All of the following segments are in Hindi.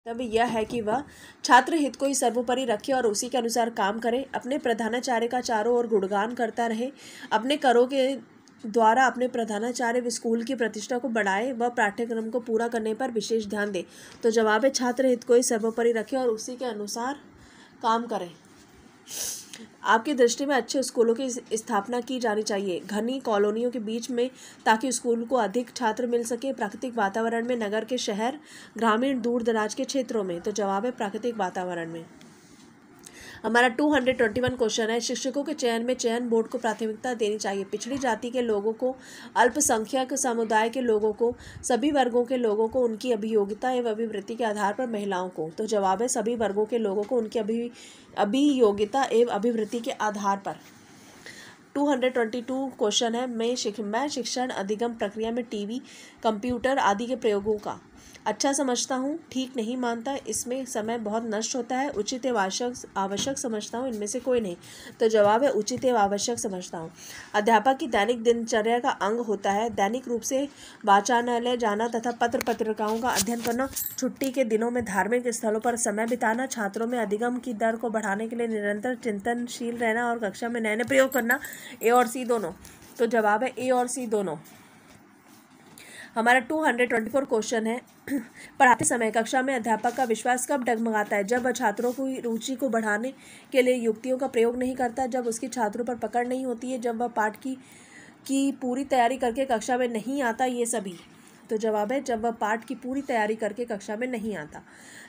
तब यह है कि वह छात्र हित को ही सर्वोपरि रखे और उसी के अनुसार काम करे, अपने प्रधानाचार्य का चारों ओर गुणगान करता रहे, अपने करों के द्वारा अपने प्रधानाचार्य स्कूल की प्रतिष्ठा को बढ़ाए, वह पाठ्यक्रम को पूरा करने पर विशेष ध्यान दे। तो जवाब है छात्र हित को ही सर्वोपरि रखे और उसी के अनुसार काम करें। आपकी दृष्टि में अच्छे स्कूलों की स्थापना की जानी चाहिए, घनी कॉलोनियों के बीच में, ताकि स्कूल को अधिक छात्र मिल सके, प्राकृतिक वातावरण में, नगर के, शहर, ग्रामीण, दूर दराज के क्षेत्रों में। तो जवाब है प्राकृतिक वातावरण में। हमारा 221 क्वेश्चन है, शिक्षकों के चयन में चयन बोर्ड को प्राथमिकता देनी चाहिए। पिछड़ी जाति के लोगों को, अल्पसंख्यक समुदाय के लोगों को, सभी वर्गों के लोगों को उनकी अभियोग्यता एवं अभिवृत्ति के आधार पर महिलाओं को। तो जवाब है सभी वर्गों के लोगों को उनकी अभियोग्यता एवं अभिवृत्ति के आधार पर। 222 क्वेश्चन है, मैं शिक्षण अधिगम प्रक्रिया में टीवी, कंप्यूटर आदि के प्रयोगों का अच्छा समझता हूँ, ठीक नहीं मानता, इसमें समय बहुत नष्ट होता है, उचित एवं आवश्यक समझता हूँ, इनमें से कोई नहीं। तो जवाब है उचित एवं आवश्यक समझता हूँ। अध्यापक की दैनिक दिनचर्या का अंग होता है दैनिक रूप से वाचनालय जाना तथा पत्र पत्रिकाओं का अध्ययन करना, छुट्टी के दिनों में धार्मिक स्थलों पर समय बिताना, छात्रों में अधिगम की दर को बढ़ाने के लिए निरंतर चिंतनशील रहना और कक्षा में नए नए प्रयोग करना। ए और सी दोनों। तो जवाब है ए और सी दोनों। हमारा 224 क्वेश्चन है, पढ़ाते समय कक्षा में अध्यापक का विश्वास कब डगमगाता है? जब वह छात्रों की रुचि को बढ़ाने के लिए युक्तियों का प्रयोग नहीं करता, जब उसकी छात्रों पर पकड़ नहीं होती है, जब वह पाठ की पूरी तैयारी करके कक्षा में नहीं आता, ये सभी। तो जवाब है जब वह पाठ की पूरी तैयारी करके कक्षा में नहीं आता।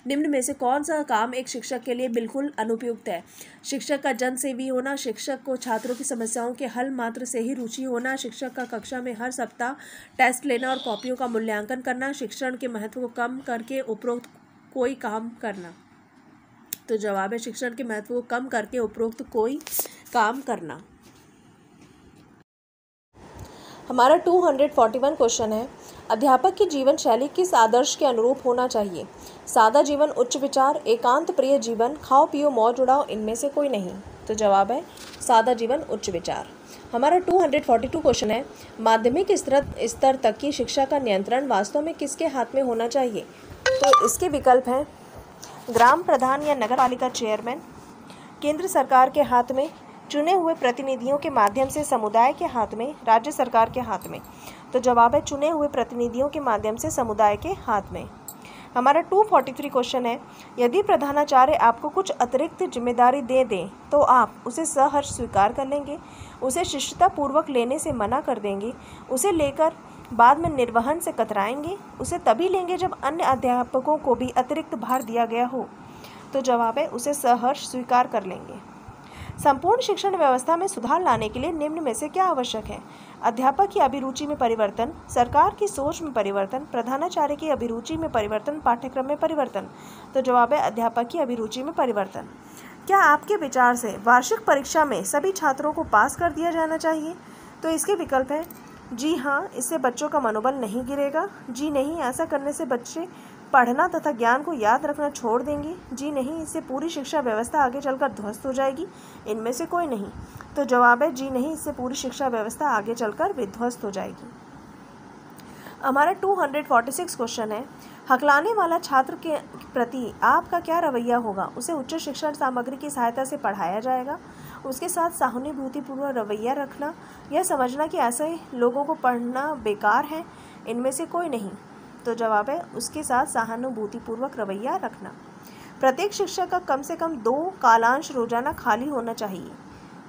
निम्न में से कौन सा काम एक शिक्षक के लिए बिल्कुल अनुपयुक्त है? शिक्षक का जनसेवी होना, शिक्षक को छात्रों की समस्याओं के हल मात्र से ही रुचि होना, शिक्षक का कक्षा में हर सप्ताह टेस्ट लेना और कॉपियों का मूल्यांकन करना, शिक्षण के महत्व को कम करके उपरोक्त कोई काम करना। तो जवाब है शिक्षण के महत्व को कम करके उपरोक्त कोई काम करना। हमारा 241 क्वेश्चन है, अध्यापक की जीवन शैली किस आदर्श के अनुरूप होना चाहिए? सादा जीवन, उच्च विचार, एकांत प्रिय जीवन, खाओ पियो मौज उड़ाओ, इनमें से कोई नहीं। तो जवाब है सादा जीवन, उच्च विचार। हमारा 242 क्वेश्चन है, माध्यमिक स्तर तक की शिक्षा का नियंत्रण वास्तव में किसके हाथ में होना चाहिए? तो इसके विकल्प हैं ग्राम प्रधान या नगर पालिका चेयरमैन, केंद्र सरकार के हाथ में, चुने हुए प्रतिनिधियों के माध्यम से समुदाय के हाथ में, राज्य सरकार के हाथ में। तो जवाब है चुने हुए प्रतिनिधियों के माध्यम से समुदाय के हाथ में। हमारा 243 क्वेश्चन है, यदि प्रधानाचार्य आपको कुछ अतिरिक्त जिम्मेदारी दे दें तो आप उसे सहर्ष स्वीकार कर लेंगे, उसे शिष्टतापूर्वक लेने से मना कर देंगे, उसे लेकर बाद में निर्वहन से कतराएंगे, उसे तभी लेंगे जब अन्य अध्यापकों को भी अतिरिक्त भार दिया गया हो। तो जवाब है उसे सहर्ष स्वीकार कर लेंगे। संपूर्ण शिक्षण व्यवस्था में सुधार लाने के लिए निम्न में से क्या आवश्यक है? अध्यापक की अभिरुचि में परिवर्तन, सरकार की सोच में परिवर्तन, प्रधानाचार्य की अभिरुचि में परिवर्तन, पाठ्यक्रम में परिवर्तन। तो जवाब है अध्यापक की अभिरुचि में परिवर्तन। क्या आपके विचार से वार्षिक परीक्षा में सभी छात्रों को पास कर दिया जाना चाहिए? तो इसके विकल्प है जी हाँ, इससे बच्चों का मनोबल नहीं गिरेगा, जी नहीं, ऐसा करने से बच्चे पढ़ना तथा ज्ञान को याद रखना छोड़ देंगे, जी नहीं, इससे पूरी शिक्षा व्यवस्था आगे चलकर ध्वस्त हो जाएगी, इनमें से कोई नहीं। तो जवाब है जी नहीं, इससे पूरी शिक्षा व्यवस्था आगे चलकर विध्वस्त हो जाएगी। हमारा 246 क्वेश्चन है, हकलाने वाला छात्र के प्रति आपका क्या रवैया होगा? उसे उच्च शिक्षण सामग्री की सहायता से पढ़ाया जाएगा, उसके साथ सहानुभूतिपूर्वक रवैया रखना, यह समझना कि ऐसे लोगों को पढ़ना बेकार है, इनमें से कोई नहीं। तो जवाब है उसके साथ सहानुभूतिपूर्वक रवैया रखना। प्रत्येक शिक्षक का कम से कम 2 कालांश रोजाना खाली होना चाहिए,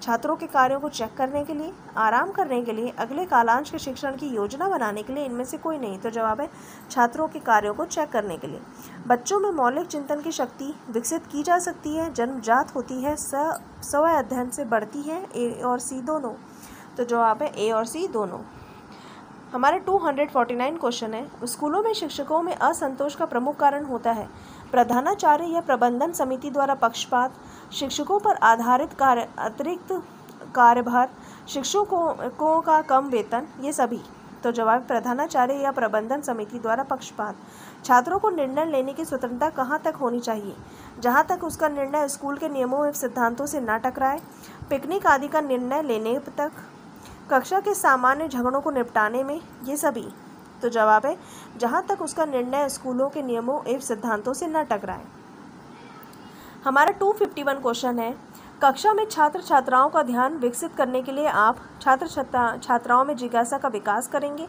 छात्रों के कार्यों को चेक करने के लिए, आराम करने के लिए, अगले कालांश के शिक्षण की योजना बनाने के लिए, इनमें से कोई नहीं। तो जवाब है छात्रों के कार्यों को चेक करने के लिए। बच्चों में मौलिक चिंतन की शक्ति विकसित की जा सकती है, जन्मजात होती है, स्व अध्ययन से बढ़ती है, ए और सी दोनों। तो जवाब है ए और सी दोनों। हमारे 249 क्वेश्चन है, स्कूलों में शिक्षकों में असंतोष का प्रमुख कारण होता है प्रधानाचार्य या प्रबंधन समिति द्वारा पक्षपात, शिक्षकों पर आधारित अतिरिक्त कार्यभार, शिक्षकों का कम वेतन, ये सभी। तो जवाब प्रधानाचार्य या प्रबंधन समिति द्वारा पक्षपात। छात्रों को निर्णय लेने की स्वतंत्रता कहाँ तक होनी चाहिए? जहाँ तक उसका निर्णय स्कूल के नियमों एवं सिद्धांतों से न टकराए, पिकनिक आदि का निर्णय लेने तक, कक्षा के सामान्य झगड़ों को निपटाने में, ये सभी। तो जवाब है जहाँ तक उसका निर्णय स्कूलों के नियमों एवं सिद्धांतों से न टकराए। हमारा 251 क्वेश्चन है, कक्षा में छात्र छात्राओं का ध्यान विकसित करने के लिए आप छात्र छात्राओं में जिज्ञासा का विकास करेंगे,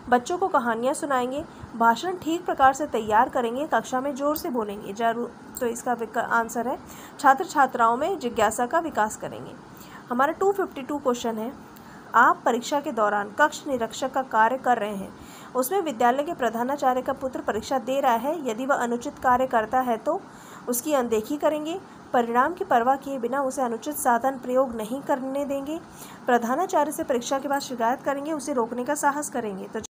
बच्चों को कहानियाँ सुनाएंगे, भाषण ठीक प्रकार से तैयार करेंगे, कक्षा में जोर से बोलेंगे। जरूर, तो इसका आंसर है छात्र छात्राओं में जिज्ञासा का विकास करेंगे। हमारा 252 क्वेश्चन है, आप परीक्षा के दौरान कक्ष निरीक्षक का कार्य कर रहे हैं, उसमें विद्यालय के प्रधानाचार्य का पुत्र परीक्षा दे रहा है, यदि वह अनुचित कार्य करता है तो उसकी अनदेखी करेंगे, परिणाम की परवाह किए बिना उसे अनुचित साधन प्रयोग नहीं करने देंगे, प्रधानाचार्य से परीक्षा के बाद शिकायत करेंगे, उसे रोकने का साहस करेंगे। तो